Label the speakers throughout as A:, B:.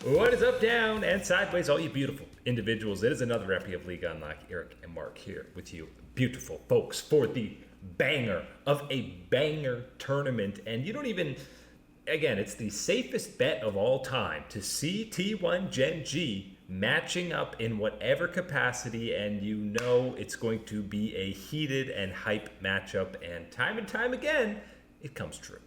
A: What is up, down, and sideways, all you beautiful individuals? It is another epi of League Unlock. Eric and Mark here with you, beautiful folks, for the banger of a banger tournament. And you don't even, again, it's the safest bet of all time to see T1 GenG matching up in whatever capacity, and you know it's going to be a heated and hype matchup, and time again, it comes true.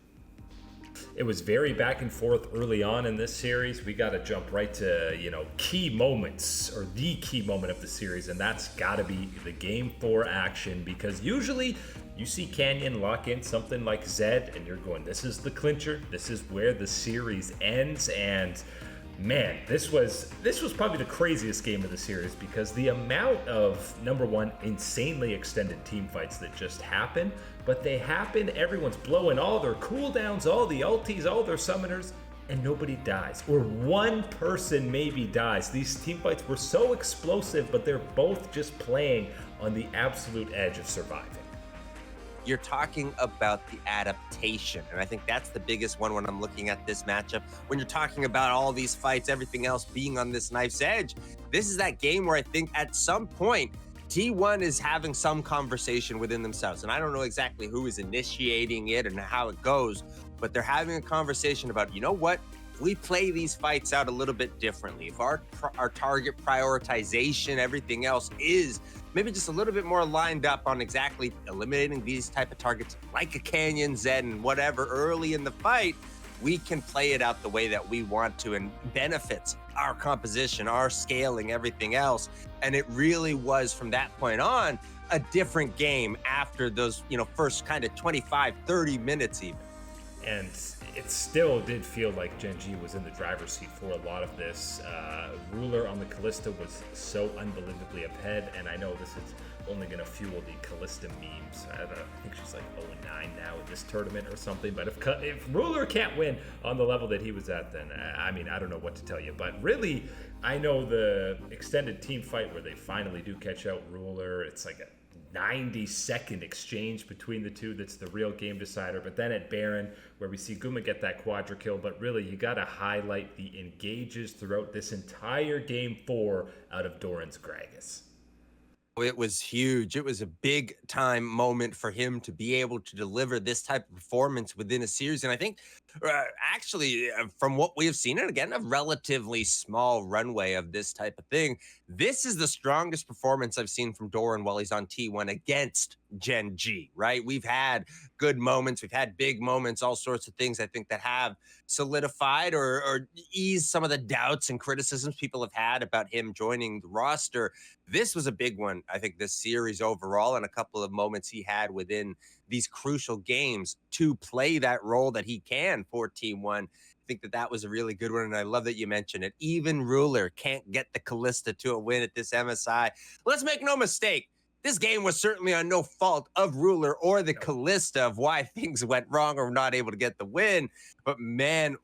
A: It was very back and forth early on in this series. We got to jump right to, key moments, or the key moment of the series, and that's got to be the Game 4 action, because usually you see Canyon lock in something like Zed, and you're going, this is the clincher, this is where the series ends, and man, this was probably the craziest game of the series, because the amount of, number one, insanely extended team fights that just happen, but they happen, everyone's blowing all their cooldowns, all the ultis, all their summoners, and nobody dies. Or one person maybe dies. These team fights were so explosive, but they're both just playing on the absolute edge of surviving.
B: You're talking about the adaptation, and I think that's the biggest one when I'm looking at this matchup. When you're talking about all these fights, everything else being on this knife's edge, this is that game where I think at some point T1 is having some conversation within themselves, and I don't know exactly who is initiating it and how it goes, but they're having a conversation about, you know what, if we play these fights out a little bit differently, if our target prioritization, everything else is maybe just a little bit more lined up on exactly eliminating these type of targets like a Canyon, Zed, and whatever early in the fight, we can play it out the way that we want to and benefits our composition, our scaling, everything else. And it really was, from that point on, a different game after those, first kind of 25, 30 minutes even.
A: And it still did feel like GenG was in the driver's seat for a lot of this. Ruler on the Callista was so unbelievably ahead, and I know this is only going to fuel the Callista memes. I think she's like 0-9 now in this tournament or something, but if Ruler can't win on the level that he was at, then I don't know what to tell you. But really, I know the extended team fight where they finally do catch out Ruler, it's like a 90-second exchange between the two that's the real game decider. But then at Baron, where we see Guma get that quadra kill, but really you got to highlight the engages throughout this entire Game 4 out of Doran's Gragas.
B: It was huge. It was a big time moment for him to be able to deliver this type of performance within a series. And I think actually from what we have seen, and again, a relatively small runway of this type of thing, this is the strongest performance I've seen from Doran while he's on T1 against GenG, right? We've had good moments. We've had big moments, all sorts of things I think that have solidified or eased some of the doubts and criticisms people have had about him joining the roster. This was a big one, I think, this series overall, and a couple of moments he had within these crucial games to play that role that he can for T1. I think that was a really good one, and I love that you mentioned it. Even Ruler can't get the Callista to a win at this MSI. Let's make no mistake, this game was certainly on no fault of Ruler or the Callista of why things went wrong or not able to get the win. But man,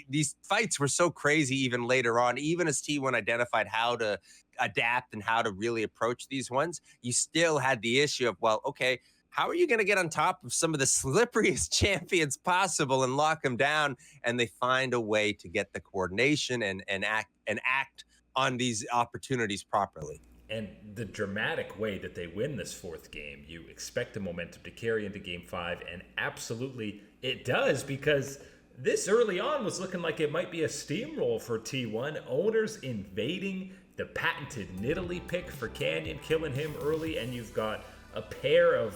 B: these fights were so crazy even later on, even as T1 identified how to adapt and how to really approach these ones, you still had the issue of, well, okay, how are you going to get on top of some of the slipperiest champions possible and lock them down? And they find a way to get the coordination and act on these opportunities properly.
A: And the dramatic way that they win this fourth game, you expect the momentum to carry into Game 5, and absolutely it does, because this early on was looking like it might be a steamroll for T1. Owners invading the patented Nidalee pick for Canyon, killing him early, and you've got a pair of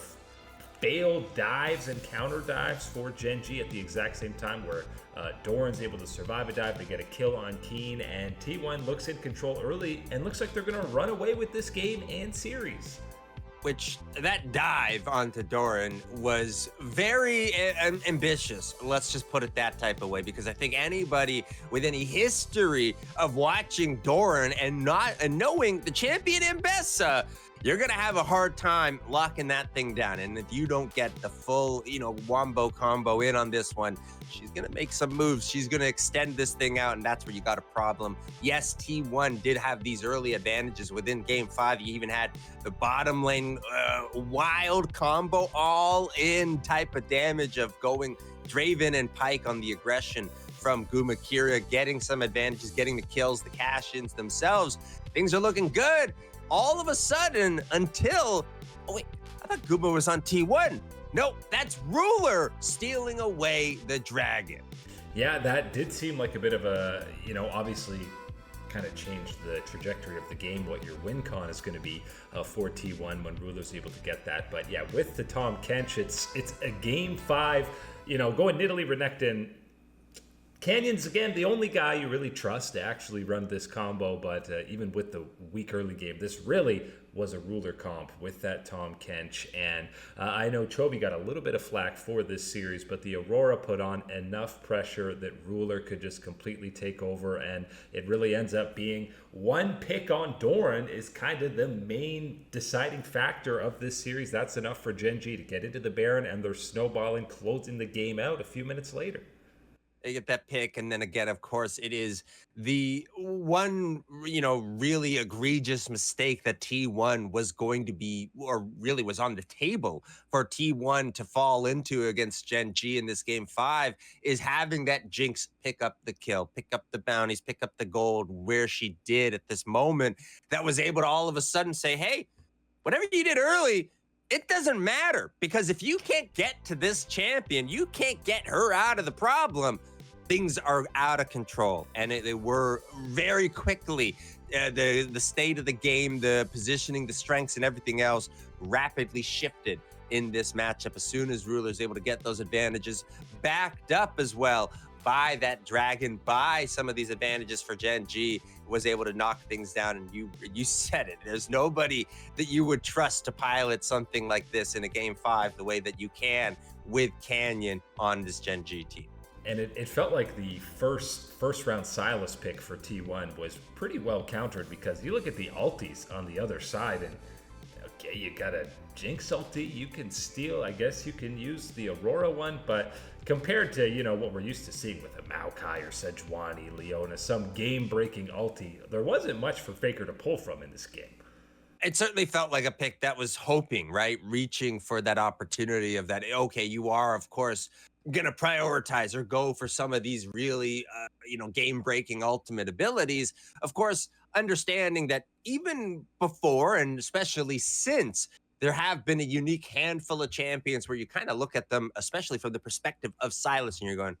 A: failed dives and counter dives for GenG at the exact same time, where Doran's able to survive a dive, they get a kill on Keen, and T1 looks in control early and looks like they're going to run away with this game and series.
B: Which, that dive onto Doran was very ambitious. Let's just put it that type of way, because I think anybody with any history of watching Doran and knowing the champion Mbessa, you're going to have a hard time locking that thing down. And if you don't get the full, wombo combo in on this one, she's going to make some moves. She's going to extend this thing out, and that's where you got a problem. Yes, T1 did have these early advantages within Game 5. You even had the bottom lane wild combo, all in type of damage of going Draven and Pyke on the aggression from Gumakira, getting some advantages, getting the kills, the cash-ins themselves. Things are looking good. All of a sudden, until, oh wait, I thought Guma was on T1. No, that's Ruler stealing away the dragon.
A: Yeah, that did seem like a bit of a, obviously kind of changed the trajectory of the game, what your win con is going to be for T1 when Ruler's able to get that. But yeah, with the Tahm Kench, it's a game 5, going Nidalee Renekton. Canyon's, again, the only guy you really trust to actually run this combo, but even with the weak early game, this really was a Ruler comp with that Tahm Kench. And I know Chovy got a little bit of flack for this series, but the Aurora put on enough pressure that Ruler could just completely take over, and it really ends up being one pick on Doran is kind of the main deciding factor of this series. That's enough for GenG to get into the Baron, and they're snowballing, closing the game out a few minutes later.
B: They get that pick, and then again, of course, it is the one, really egregious mistake that T1 was going to be, or really was on the table for T1 to fall into against GenG in this game 5, is having that Jinx pick up the kill, pick up the bounties, pick up the gold, where she did at this moment, that was able to all of a sudden say, hey, whatever you did early, it doesn't matter, because if you can't get to this champion, you can't get her out of the problem. Things are out of control, and they were very quickly. The state of the game, the positioning, the strengths, and everything else rapidly shifted in this matchup as soon as Ruler's able to get those advantages, backed up as well by that dragon, by some of these advantages for GenG, was able to knock things down. And you said it. There's nobody that you would trust to pilot something like this in a game 5 the way that you can with Canyon on this GenG team.
A: And it felt like the first round Silas pick for T1 was pretty well countered, because you look at the ultis on the other side, and okay, you got a Jinx ulti, you can steal, I guess you can use the Aurora one, but compared to, what we're used to seeing with a Maokai or Sejuani, Leona, some game-breaking ulti, there wasn't much for Faker to pull from in this game.
B: It certainly felt like a pick that was hoping, right? Reaching for that opportunity of that, okay, you are, of course, going to prioritize or go for some of these really, game-breaking ultimate abilities. Of course, understanding that even before, and especially since, there have been a unique handful of champions where you kind of look at them, especially from the perspective of Silas, and you're going,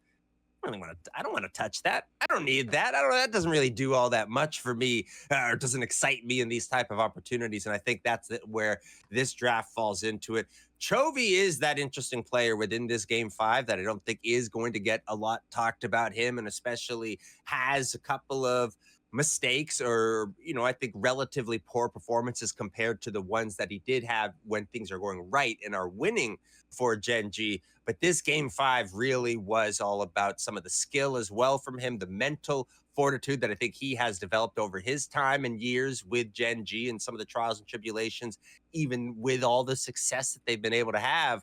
B: I don't want to touch that. I don't need that. That doesn't really do all that much for me, or doesn't excite me in these type of opportunities. And I think that's where this draft falls into it. Chovy is that interesting player within this game 5 that I don't think is going to get a lot talked about him, and especially has a couple of mistakes or, I think relatively poor performances compared to the ones that he did have when things are going right and are winning for GenG. But this game 5 really was all about some of the skill as well from him, the mental fortitude that I think he has developed over his time and years with GenG, and some of the trials and tribulations, even with all the success that they've been able to have.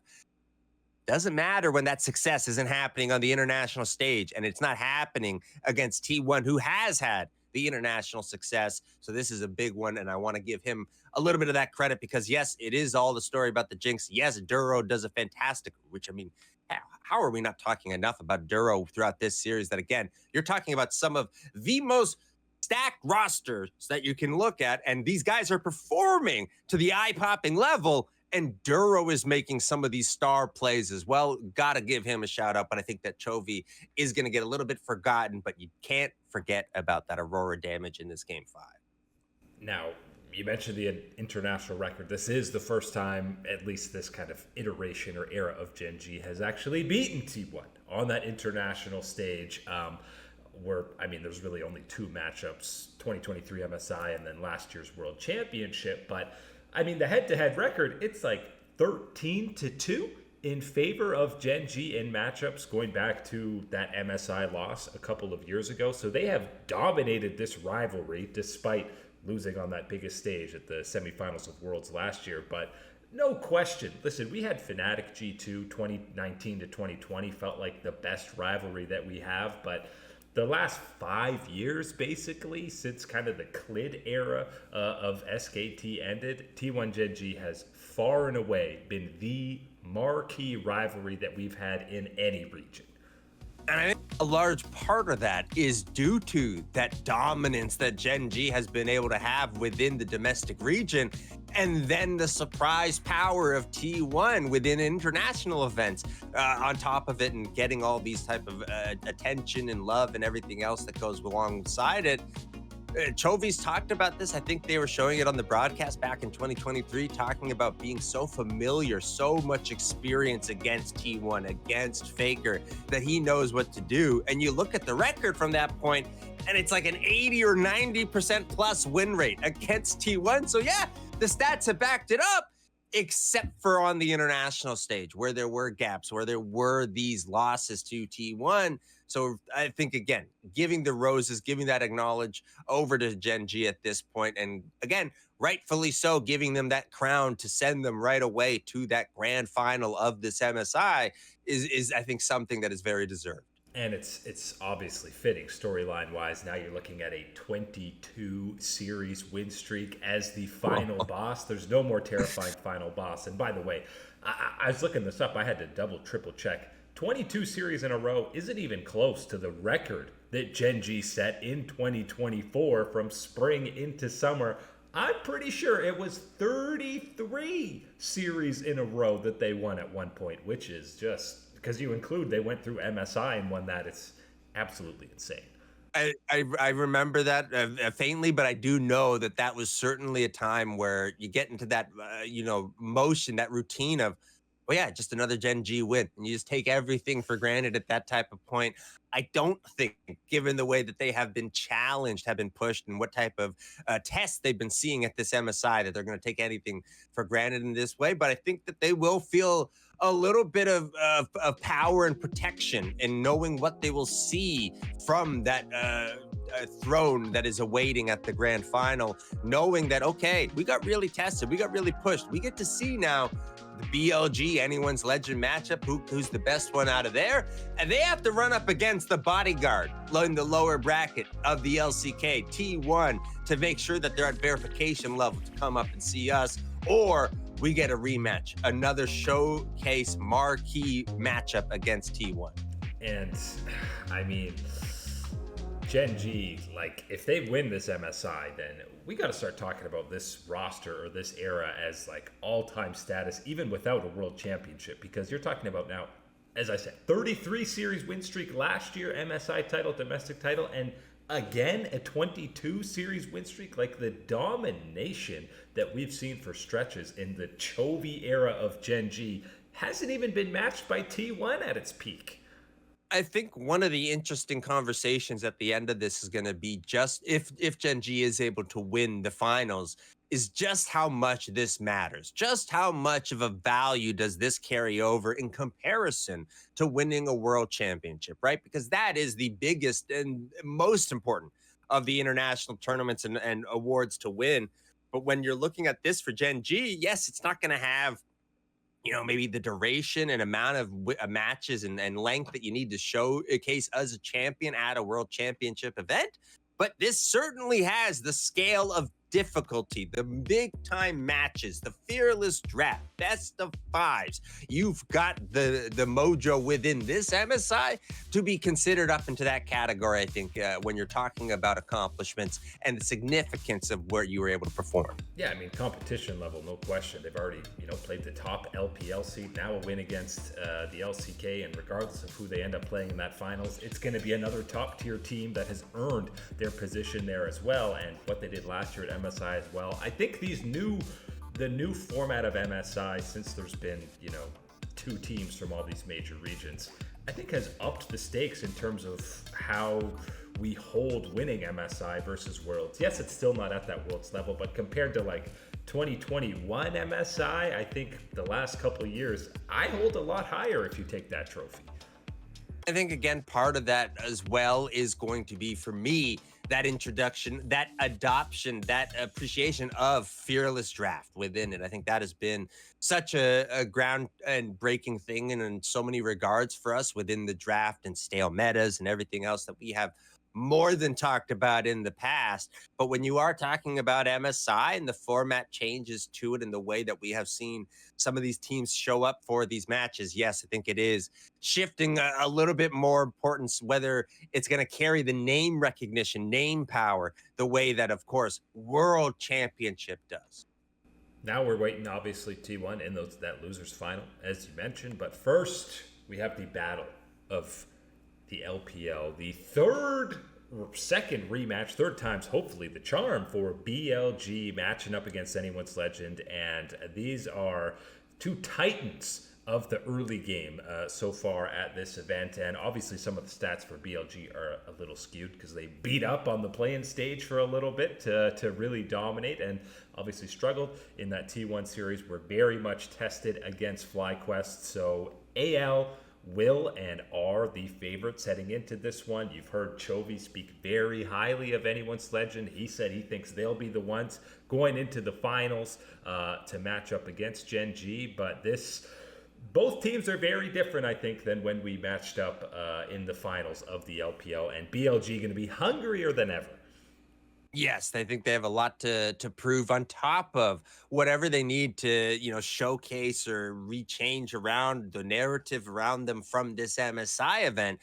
B: Doesn't matter when that success isn't happening on the international stage, and it's not happening against T1, who has had the international success. So this is a big one, and I want to give him a little bit of that credit, because yes, it is all the story about the Jinx. Yes, Duro does a fantastic, which, I mean, how are we not talking enough about Duro throughout this series? That, again, you're talking about some of the most stacked rosters that you can look at, and these guys are performing to the eye-popping level, and Duro is making some of these star plays as well. Got to give him a shout out, but I think that Chovy is going to get a little bit forgotten, but you can't forget about that Aurora damage in this game 5.
A: Now, you mentioned the international record. This is the first time, at least this kind of iteration or era of GenG has actually beaten T1 on that international stage. Where, I mean, there's really only 2 matchups, 2023 MSI and then last year's World Championship. But, I mean, the head-to-head record, it's like 13-2 in favor of GenG in matchups going back to that MSI loss a couple of years ago. So they have dominated this rivalry despite losing on that biggest stage at the semifinals of Worlds last year. But no question, listen, we had Fnatic G2 2019 to 2020 felt like the best rivalry that we have, but the last 5 years, basically, since kind of the CLID era of SKT ended, T1 GenG has far and away been the marquee rivalry that we've had in any region.
B: And I think a large part of that is due to that dominance that Gen G has been able to have within the domestic region. And then the surprise power of T1 within international events on top of it, and getting all these type of attention and love and everything else that goes alongside it. Chovy's talked about this. I think they were showing it on the broadcast back in 2023, talking about being so familiar, so much experience against T1, against Faker, that he knows what to do. And you look at the record from that point, and it's like an 80 or 90% plus win rate against T1. So yeah, the stats have backed it up, except for on the international stage where there were gaps, where there were these losses to T1. So I think, again, giving the roses, giving that acknowledge over to Gen G at this point, and again, rightfully so, giving them that crown to send them right away to that grand final of this MSI is I think something that is very deserved.
A: And it's obviously fitting storyline wise. Now you're looking at a 22 series win streak as the final boss. There's no more terrifying final boss. And by the way, I was looking this up. I had to double, triple check. 22 series in a row isn't even close to the record that Gen G set in 2024 from spring into summer. I'm pretty sure it was 33 series in a row that they won at one point, which is just, because you include they went through MSI and won that, it's absolutely insane.
B: I remember that faintly, but I do know that that was certainly a time where you get into that, motion, that routine of, well, yeah, just another Gen G win. And you just take everything for granted at that type of point. I don't think, given the way that they have been challenged, have been pushed, and what type of tests they've been seeing at this MSI, that they're going to take anything for granted in this way. But I think that they will feel a little bit of power and protection in knowing what they will see from that throne that is awaiting at the grand final, knowing that, okay, we got really tested, we got really pushed. We get to see now the BLG, anyone's legend matchup, who's the best one out of there. And they have to run up against the bodyguard in the lower bracket of the LCK, T1, to make sure that they're at verification level to come up and see us, or we get a rematch, another showcase marquee matchup against T1.
A: And I mean, Gen G, like, if they win this MSI, then we got to start talking about this roster or this era as like all-time status, even without a world championship, because you're talking about now, as I said, 33 series win streak last year, MSI title, domestic title, and again a 22 series win streak. Like, the domination that we've seen for stretches in the Chovy era of Gen G hasn't even been matched by T1 at its peak.
B: I think one of the interesting conversations at the end of this is going to be just if Gen G is able to win the finals, is just how much this matters. Just how much of a value does this carry over in comparison to winning a world championship, right? Because that is the biggest and most important of the international tournaments and awards to win. But when you're looking at this for Gen G, yes, it's not going to have, maybe the duration and amount of matches and length that you need to showcase as a champion at a world championship event. But this certainly has the scale of difficulty, the big time matches, the fearless draft, best of fives. You've got the mojo within this MSI to be considered up into that category, I think, when you're talking about accomplishments and the significance of where you were able to perform.
A: Yeah, I mean, competition level, no question. They've already, played the top LPL seed, now a win against the LCK, and regardless of who they end up playing in that finals, it's going to be another top tier team that has earned their position there as well, and what they did last year at MSI as well. I think the new format of MSI, since there's been, two teams from all these major regions, I think has upped the stakes in terms of how we hold winning MSI versus Worlds. Yes, it's still not at that Worlds level, but compared to like 2021 MSI, I think the last couple of years, I hold a lot higher if you take that trophy.
B: I think, again, part of that as well is going to be, for me, that introduction, that adoption, that appreciation of fearless draft within it. I think that has been such a ground and breaking thing in so many regards for us within the draft and stale metas and everything else that we have more than talked about in the past. But when you are talking about MSI and the format changes to it and the way that we have seen some of these teams show up for these matches, yes, I think it is shifting a little bit more importance, whether it's going to carry the name recognition, name power, the way that, of course, World Championship does.
A: Now we're waiting, obviously, T1 in that losers final, as you mentioned. But first, we have the battle of the LPL, the second rematch, third time's hopefully the charm for BLG matching up against Anyone's Legend. And these are two titans of the early game so far at this event. And obviously some of the stats for BLG are a little skewed because they beat up on the play-in stage for a little bit to really dominate, and obviously struggled in that T1 series. Were very much tested against FlyQuest. So AL will and are the favorites heading into this one. You've heard Chovy speak very highly of Anyone's Legend. He said he thinks they'll be the ones going into the finals to match up against GenG. But both teams are very different, I think, than when we matched up in the finals of the LPL. And BLG going to be hungrier than ever.
B: Yes, I think they have a lot to prove on top of whatever they need to, showcase or rechange around the narrative around them from this MSI event.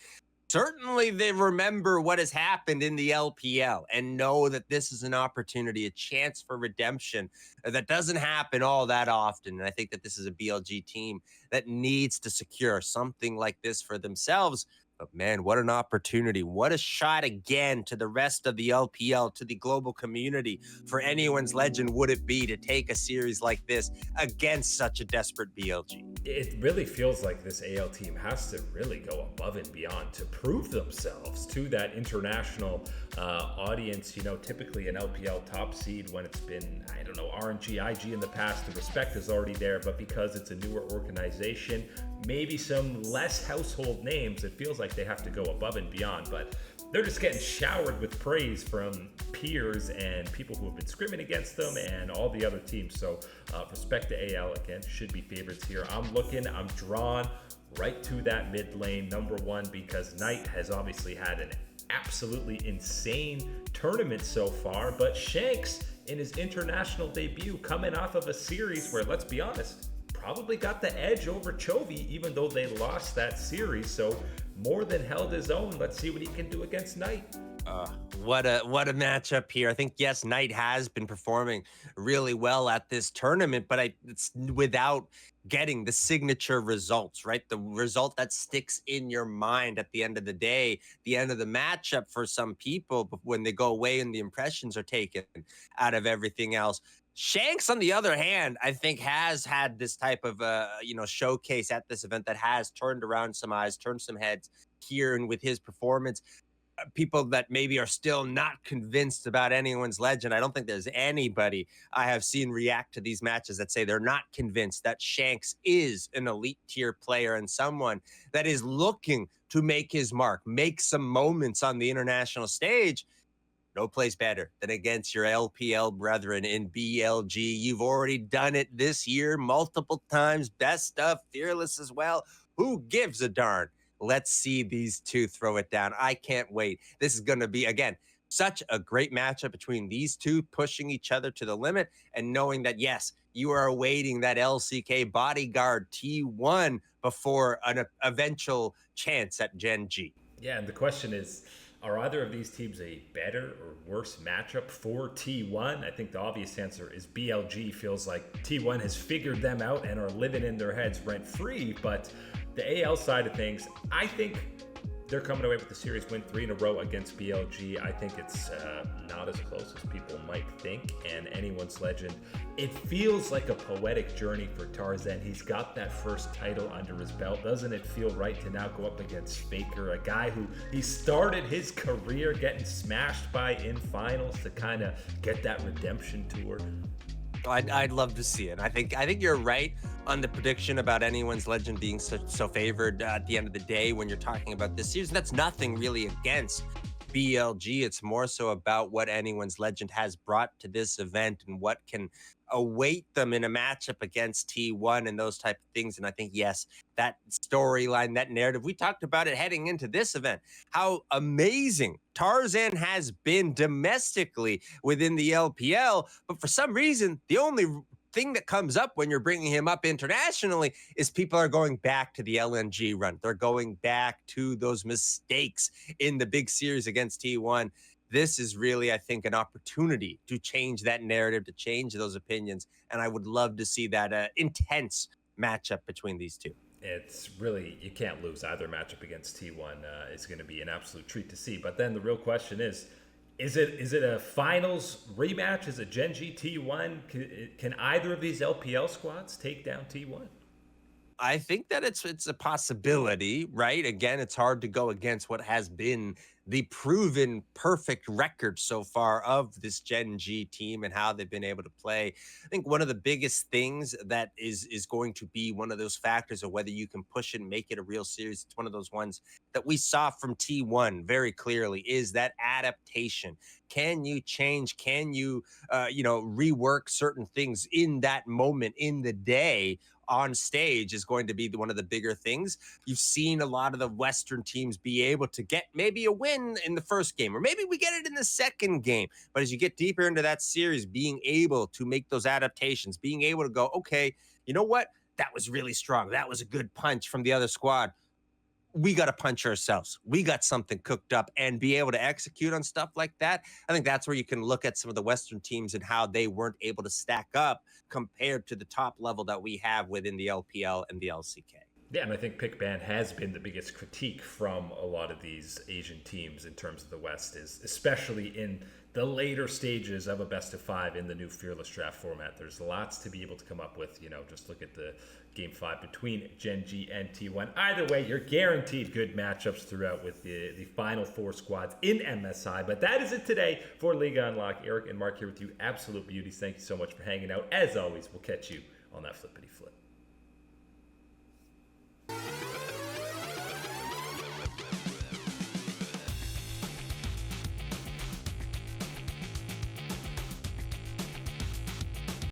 B: Certainly they remember what has happened in the LPL and know that this is an opportunity, a chance for redemption that doesn't happen all that often. And I think that this is a BLG team that needs to secure something like this for themselves. But man, what an opportunity. What a shot again to the rest of the LPL, to the global community. For Anyone's Legend would it be to take a series like this against such a desperate BLG?
A: It really feels like this AL team has to really go above and beyond to prove themselves to that international audience. Typically an LPL top seed, when it's been, RNG, IG in the past, the respect is already there. But because it's a newer organization, maybe some less household names, it feels like they have to go above and beyond. But they're just getting showered with praise from peers and people who have been scrimming against them and all the other teams. So respect to AL, again, should be favorites here. I'm drawn right to that mid lane, number one, because Knight has obviously had an absolutely insane tournament so far. But Shanks, in his international debut, coming off of a series where, let's be honest, probably got the edge over Chovy, even though they lost that series. So more than held his own. Let's see what he can do against Knight.
B: What a matchup here. I think, yes, Knight has been performing really well at this tournament, but it's without getting the signature results, right? The result that sticks in your mind at the end of the day, the end of the matchup for some people when they go away and the impressions are taken out of everything else. Shanks, on the other hand, I think has had this type of showcase at this event that has turned around some eyes, turned some heads here, and with his performance, people that maybe are still not convinced about Anyone's Legend. I don't think there's anybody I have seen react to these matches that say they're not convinced that Shanks is an elite tier player and someone that is looking to make his mark, make some moments on the international stage. No place better than against your LPL brethren in BLG. You've already done it this year multiple times. Best stuff, fearless as well. Who gives a darn? Let's see these two throw it down. I can't wait. This is going to be, again, such a great matchup between these two, pushing each other to the limit and knowing that, yes, you are awaiting that LCK bodyguard T1 before an eventual chance at GenG.
A: Yeah, and the question is, are either of these teams a better or worse matchup for T1? I think the obvious answer is BLG. Feels like T1 has figured them out and are living in their heads rent-free. But the AL side of things, I think they're coming away with the series win 3 in a row against BLG. I think it's not as close as people might think. And Anyone's Legend, it feels like a poetic journey for Tarzan. He's got that first title under his belt. Doesn't it feel right to now go up against Faker, a guy who he started his career getting smashed by in finals, to kind of get that redemption tour?
B: I'd love to see it. I think you're right on the prediction about Anyone's Legend being so favored at the end of the day when you're talking about this series. That's nothing really against BLG. It's more so about what Anyone's Legend has brought to this event and what can await them in a matchup against T1 and those type of things. And I think, yes, that storyline, that narrative, we talked about it heading into this event, how amazing Tarzan has been domestically within the LPL. But for some reason, the only thing that comes up when you're bringing him up internationally is people are going back to the LNG run. They're going back to those mistakes in the big series against T1. This is really, I think, an opportunity to change that narrative, to change those opinions. And I would love to see that intense matchup between these two.
A: It's really, you can't lose either matchup against T1. It's going to be an absolute treat to see. But then the real question is it a finals rematch? Is it GenG T1? Can either of these LPL squads take down T1?
B: I think that it's a possibility, right? Again, it's hard to go against what has been the proven perfect record so far of this Gen G team and how they've been able to play. I think one of the biggest things that is going to be one of those factors of whether you can push it and make it a real series. It's one of those ones that we saw from T1 very clearly is that adaptation. Can you change? Can you, rework certain things in that moment in the day? On stage is going to be one of the bigger things. You've seen a lot of the Western teams be able to get maybe a win in the first game, or maybe we get it in the second game. But as you get deeper into that series, being able to make those adaptations, being able to go, okay, you know what? That was really strong. That was a good punch from the other squad. We got to punch ourselves. We got something cooked up and be able to execute on stuff like that. I think that's where you can look at some of the Western teams and how they weren't able to stack up compared to the top level that we have within the LPL and the LCK.
A: Yeah, and I think pick ban has been the biggest critique from a lot of these Asian teams in terms of the West, is especially in the later stages of a best of five in the new Fearless Draft format. There's lots to be able to come up with. Just look at the Game 5 between Gen G and T1. Either way, you're guaranteed good matchups throughout with the final four squads in MSI. But that is it today for Liga Unlock. Eric and Mark here with you. Absolute beauties. Thank you so much for hanging out. As always, we'll catch you on that flippity flip.